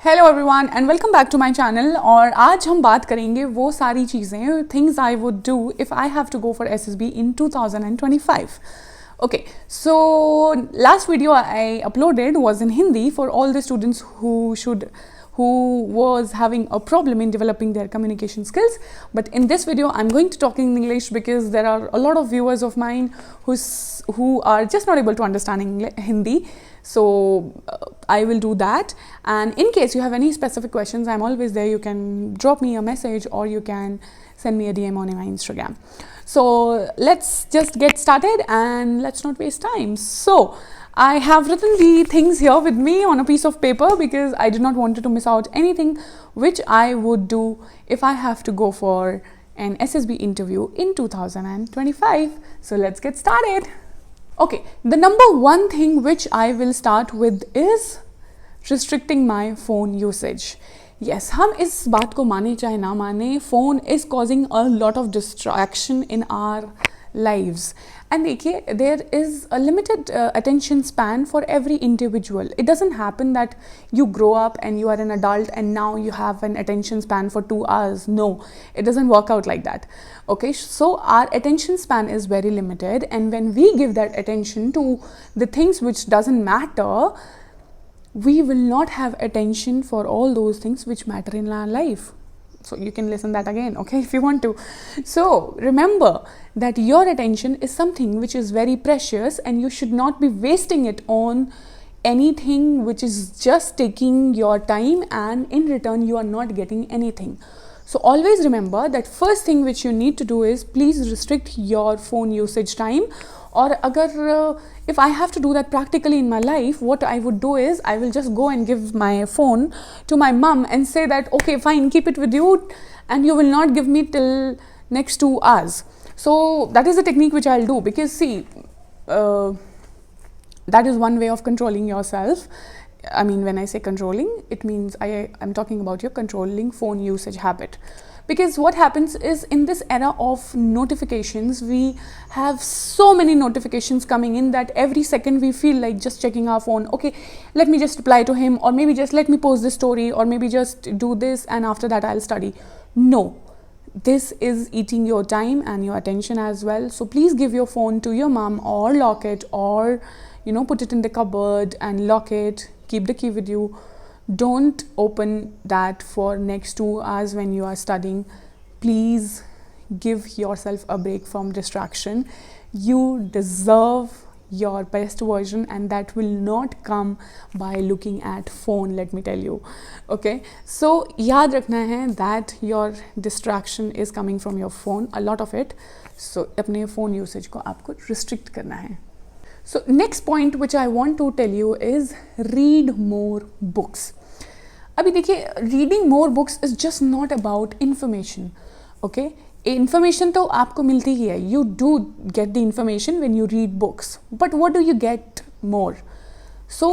Hello everyone and welcome back to my channel. और आज हम बात करेंगे वो सारी चीज़ें things I would do if I have to go for SSB in 2025. Okay, so last video I uploaded was in Hindi for all the students who was having a problem in developing their communication skills. But in this video I'm going to talk in English because there are a lot of viewers of mine who are just not able to understand Hindi. So I will do that, and in case you have any specific questions, I'm always there. You can drop me a message or you can send me a DM on my Instagram. So let's just get started and let's not waste time. So I have written the things here with me on a piece of paper because I did not want to miss out anything which I would do if I have to go for an SSB interview in 2025. So let's get started. Okay, the number one thing which I will start with is restricting my phone usage. Yes, हम इस बात को माने चाहे ना माने, phone is causing a lot of distraction in our lives. And देखिए, there is a limited attention span for every individual. It doesn't happen that you grow up and you are an adult and now you have an attention span for 2 hours. No, it doesn't work out like that. Okay, so our attention span is very limited, and when we give that attention to the things which doesn't matter, we will not have attention for all those things which matter in our life. So you can listen that again, okay, if you want to. So remember that your attention is something which is very precious, and you should not be wasting it on anything which is just taking your time, and in return you are not getting anything. So always remember that first thing which you need to do is please restrict your phone usage time. Or agar if I have to do that practically in my life, what I would do is I will just go and give my phone to my mom and say that okay, fine, keep it with you and you will not give me till next 2 hours. So that is the technique which I'll do, because see, that is one way of controlling yourself. I mean, when I say controlling, it means I'm talking about your controlling phone usage habit. Because what happens is, in this era of notifications, we have so many notifications coming in that every second we feel like just checking our phone. Okay, let me just reply to him, or maybe just let me post this story, or maybe just do this and after that I'll study. No, this is eating your time and your attention as well. So please give your phone to your mom, or lock it, or put it in the cupboard and lock it. Keep the key with you. Don't open that for next 2 hours when you are studying. Please give yourself a break from distraction. You deserve your best version, and that will not come by looking at phone, let me tell you. Okay, so yaad rakhna hai that your distraction is coming from your phone, a lot of it. So apne phone usage ko aapko restrict karna hai. So next point which I want to tell you is read more books. अभी देखिए, reading more books is just not about information. Okay, information तो आपको मिलती ही है. You do get the information when you read books. But what do you get more? So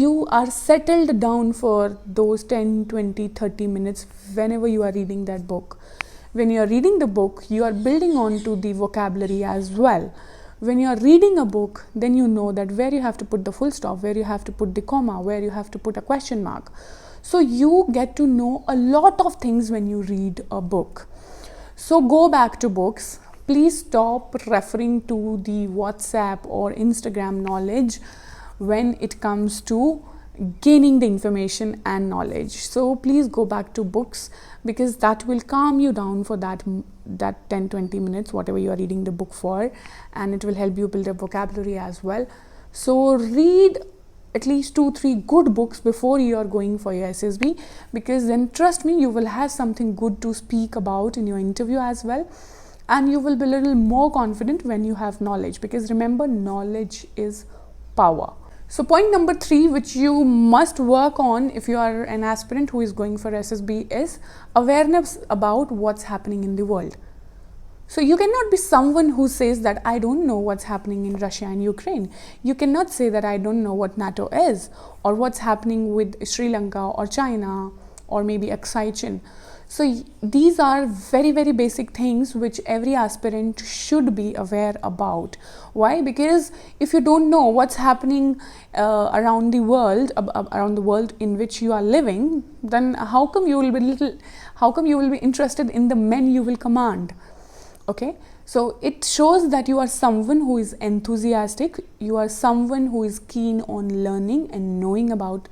you are settled down for those 10, 20, 30 minutes whenever you are reading that book. When you are reading the book, you are building on to the vocabulary as well. When you are reading a book, then you know that where you have to put the full stop, where you have to put the comma, where you have to put a question mark. So you get to know a lot of things when you read a book. So go back to books. Please stop referring to the WhatsApp or Instagram knowledge when it comes to gaining the information and knowledge. So please go back to books, because that will calm you down for that 10-20 minutes, whatever you are reading the book for, and it will help you build a vocabulary as well. So read at least 2-3 good books before you are going for your SSB, because then trust me, you will have something good to speak about in your interview as well, and you will be a little more confident when you have knowledge, because remember, knowledge is power. So point number 3 which you must work on if you are an aspirant who is going for SSB is awareness about what's happening in the world. So you cannot be someone who says that I don't know what's happening in Russia and Ukraine. You cannot say that I don't know what NATO is, or what's happening with Sri Lanka or China or maybe Aksai Chin. These are very basic things which every aspirant should be aware about. Why? Because if you don't know what's happening around the world in which you are living, then how come you will be interested in the men you will command? Okay, so it shows that you are someone who is enthusiastic, you are someone who is keen on learning and knowing about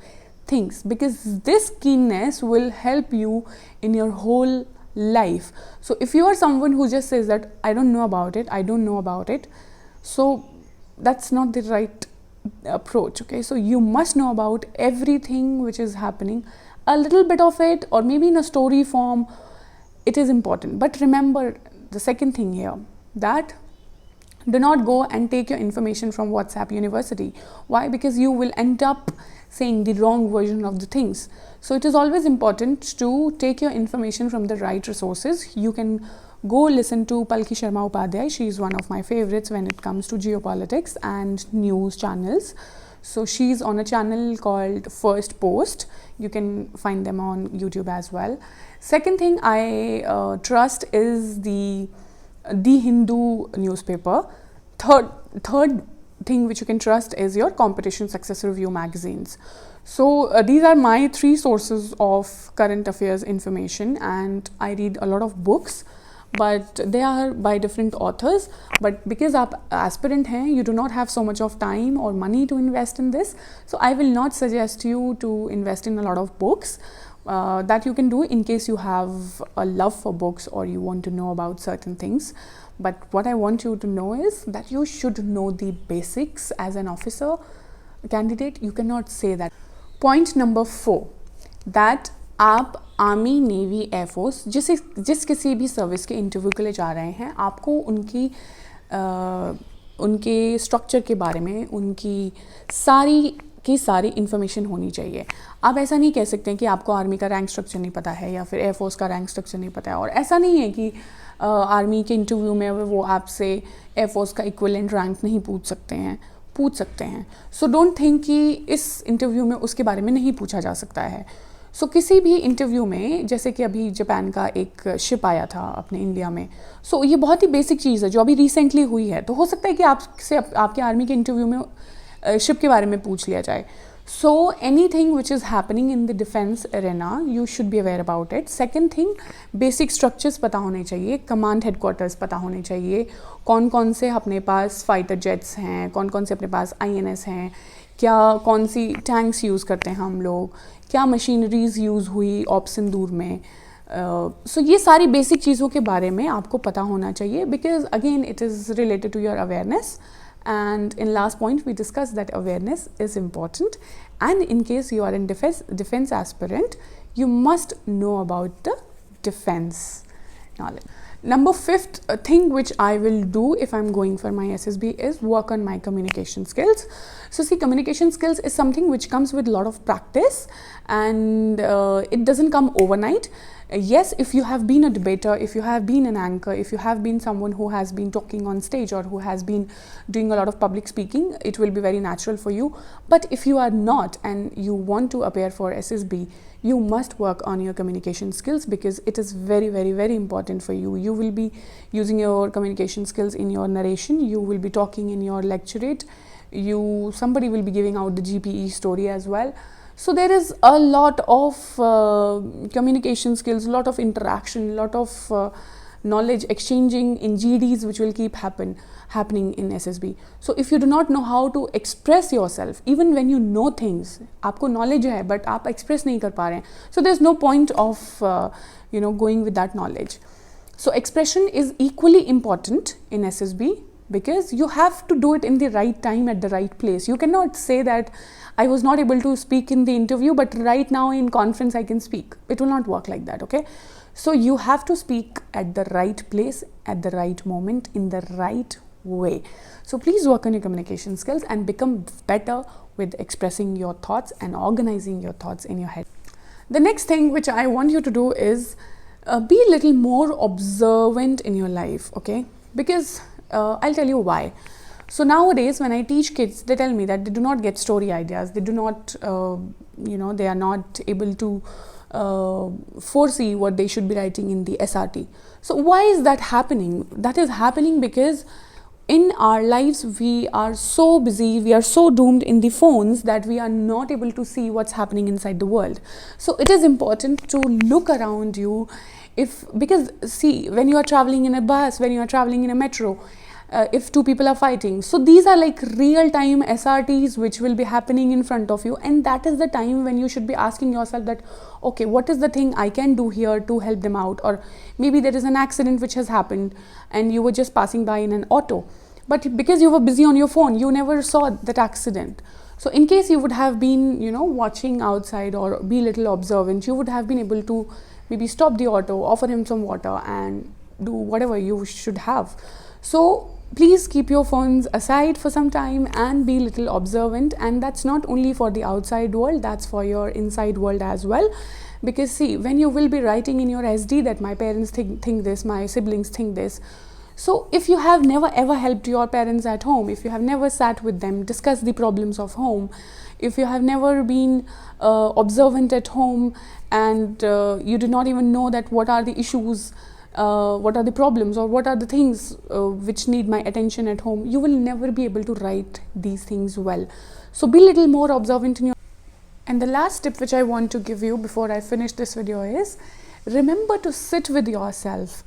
things, because this keenness will help you in your whole life. So if you are someone who just says that I don't know about it, so that's not the right approach. Okay, so you must know about everything which is happening, a little bit of it, or maybe in a story form. It is important. But remember the second thing here, that do not go and take your information from WhatsApp University. Why? Because you will end up saying the wrong version of the things. So it is always important to take your information from the right resources. You can go listen to Palki Sharma Upadhyay. She is one of my favorites when it comes to geopolitics and news channels. So she's on a channel called First Post. You can find them on YouTube as well. Second thing I trust is the Hindu newspaper. Third thing which you can trust is your competition success review magazines. So these are my 3 sources of current affairs information, and I read a lot of books, but they are by different authors. But because आप aspirant हैं, you do not have so much of time or money to invest in this, so I will not suggest you to invest in a lot of books. That you can do in case you have a love for books or you want to know about certain things. But what I want you to know is that you should know the basics as an officer candidate. You cannot say that. Point number 4, that आप army, navy, air force जिस किसी भी service के interview के लिए जा रहे हैं, आपको उनके स्ट्रक्चर के बारे में उनकी सारी इन्फॉर्मेशन होनी चाहिए. आप ऐसा नहीं कह सकते हैं कि आपको आर्मी का रैंक स्ट्रक्चर नहीं पता है या फिर एयरफोर्स का रैंक स्ट्रक्चर नहीं पता है. और ऐसा नहीं है कि आर्मी के इंटरव्यू में वो आपसे एयरफोर्स का इक्विवेलेंट रैंक नहीं पूछ सकते हैं. सो डोंट थिंक कि इस इंटरव्यू में उसके बारे में नहीं पूछा जा सकता है. सो किसी भी इंटरव्यू में, जैसे कि अभी जापान का एक शिप आया था अपने इंडिया में, सो ये बहुत ही बेसिक चीज़ है जो अभी रिसेंटली हुई है. तो हो सकता है कि आपसे आपके आर्मी के इंटरव्यू में शिप के बारे में पूछ लिया जाए. So anything which is happening in the defence arena, you should be aware about it. Second thing, basic structures पता होने चाहिए, कमांड हेडक्वार्टर्स पता होने चाहिए, कौन से अपने पास फाइटर जेट्स हैं, कौन से अपने पास INS हैं, कौन सी टैंक्स यूज़ करते हैं हम लोग, क्या मशीनरीज यूज़ हुई ऑप सिंदूर में. सो ये सारी बेसिक चीज़ों के बारे में आपको पता होना चाहिए, because again it is related to your awareness. And in last point we discussed that awareness is important, and in case you are in defense aspirant, you must know about the defense knowledge. Number 5th thing which I will do if I'm going for my SSB is work on my communication skills. So see, communication skills is something which comes with a lot of practice, and it doesn't come overnight. Yes, if you have been a debater, if you have been an anchor, if you have been someone who has been talking on stage or who has been doing a lot of public speaking, it will be very natural for you. But if you are not and you want to appear for SSB, you must work on your communication skills, because it is very important for you. You will be using your communication skills in your narration, you will be talking in your lecturate, somebody will be giving out the GPE story as well. So there is a lot of communication skills, lot of interaction, lot of knowledge exchanging in GDs which will keep happening in SSB. So if you do not know how to express yourself, even when you know things, आपको knowledge है but आप express नहीं कर पा रहे हैं, so there's no point of going with that knowledge. So expression is equally important in SSB, because you have to do it in the right time at the right place. You cannot say that I was not able to speak in the interview, but right now in conference I can speak. It will not work like that, okay? So you have to speak at the right place, at the right moment, in the right way. So please work on your communication skills and become better with expressing your thoughts and organizing your thoughts in your head. The next thing which I want you to do is be a little more observant in your life, okay? Because I'll tell you why. So nowadays when I teach kids, they tell me that they do not get story ideas, they do not, they are not able to foresee what they should be writing in the SRT. So why is that happening? That is happening because in our lives we are so busy, we are so doomed in the phones that we are not able to see what's happening inside the world. So it is important to look around you, because see, when you are traveling in a bus, when you are traveling in a metro, if two people are fighting, so these are like real-time SRTs which will be happening in front of you, and that is the time when you should be asking yourself that, okay, what is the thing I can do here to help them out? Or maybe there is an accident which has happened and you were just passing by in an auto, but because you were busy on your phone, you never saw that accident. So in case you would have been, watching outside or be little observant, you would have been able to maybe stop the auto, offer him some water, and do whatever you should have. So please keep your phones aside for some time and be little observant. And that's not only for the outside world, that's for your inside world as well. Because see, when you will be writing in your SD that my parents think this, my siblings think this. So if you have never ever helped your parents at home, if you have never sat with them, discussed the problems of home, if you have never been observant at home, and you do not even know that what are the issues, what are the problems, or what are the things which need my attention at home, you will never be able to write these things well. So be a little more observant in your. And the last tip which I want to give you before I finish this video is, remember to sit with yourself.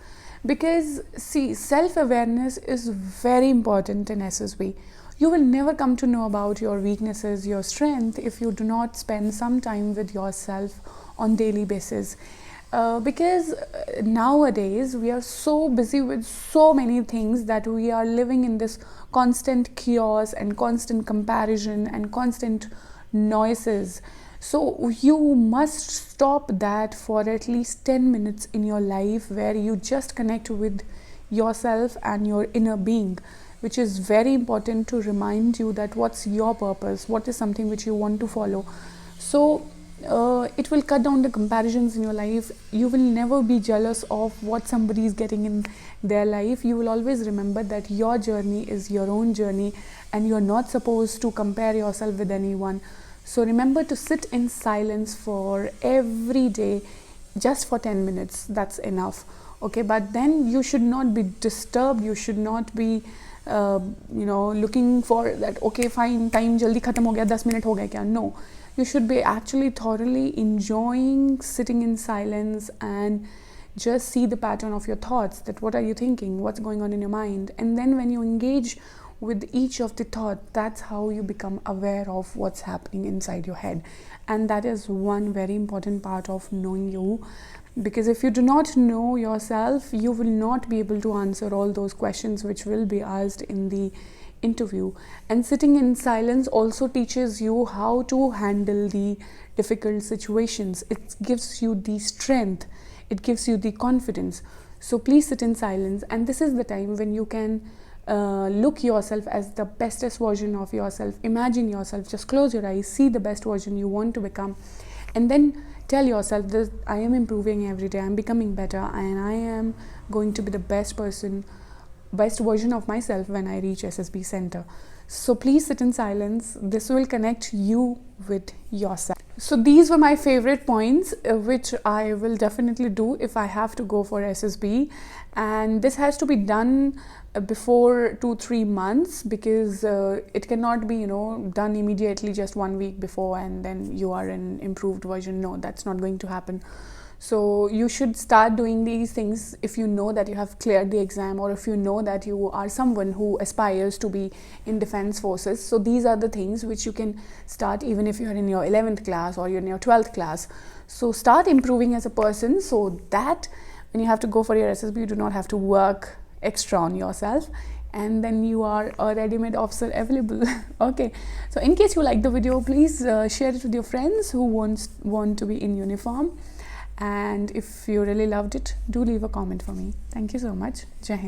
Because see, self-awareness is very important in SSB. You will never come to know about your weaknesses, your strength, if you do not spend some time with yourself on daily basis. Because nowadays we are so busy with so many things that we are living in this constant chaos and constant comparison and constant noises. So you must stop that for at least 10 minutes in your life, where you just connect with yourself and your inner being, which is very important to remind you that what's your purpose, what is something which you want to follow. So it will cut down the comparisons in your life. You will never be jealous of what somebody is getting in their life. You will always remember that your journey is your own journey and you're not supposed to compare yourself with anyone. So remember to sit in silence for every day, just for 10 minutes. That's enough. Okay, but then you should not be disturbed. You should not be looking for that, okay fine, time jaldi khatam ho gaya, 10 minute ho gaya kya? No, you should be actually thoroughly enjoying sitting in silence and just see the pattern of your thoughts, that what are you thinking, what's going on in your mind. And then when you engage with each of the thought, that's how you become aware of what's happening inside your head. And that is one very important part of knowing you, because if you do not know yourself, you will not be able to answer all those questions which will be asked in the interview. And sitting in silence also teaches you how to handle the difficult situations. It gives you the strength, it gives you the confidence. So please sit in silence, and this is the time when you can look yourself as the bestest version of yourself. Imagine yourself, just close your eyes, see the best version you want to become, and then tell yourself that I am improving every day, I'm becoming better, and I am going to be the best version of myself when I reach SSB center. So please sit in silence. This will connect you with yourself. So these were my favorite points, which I will definitely do if I have to go for SSB. And this has to be done before 2-3 months, because it cannot be done immediately, just 1 week before and then you are an improved version. No, that's not going to happen. So you should start doing these things if you know that you have cleared the exam, or if you know that you are someone who aspires to be in defense forces. So these are the things which you can start even if you're in your 11th class or you're in your 12th class. So start improving as a person, so that when you have to go for your SSB, you do not have to work extra on yourself, and then you are a ready-made officer available. Okay, so in case you like the video, please share it with your friends who want to be in uniform. And if you really loved it, do leave a comment for me. Thank you so much. Jai Hind.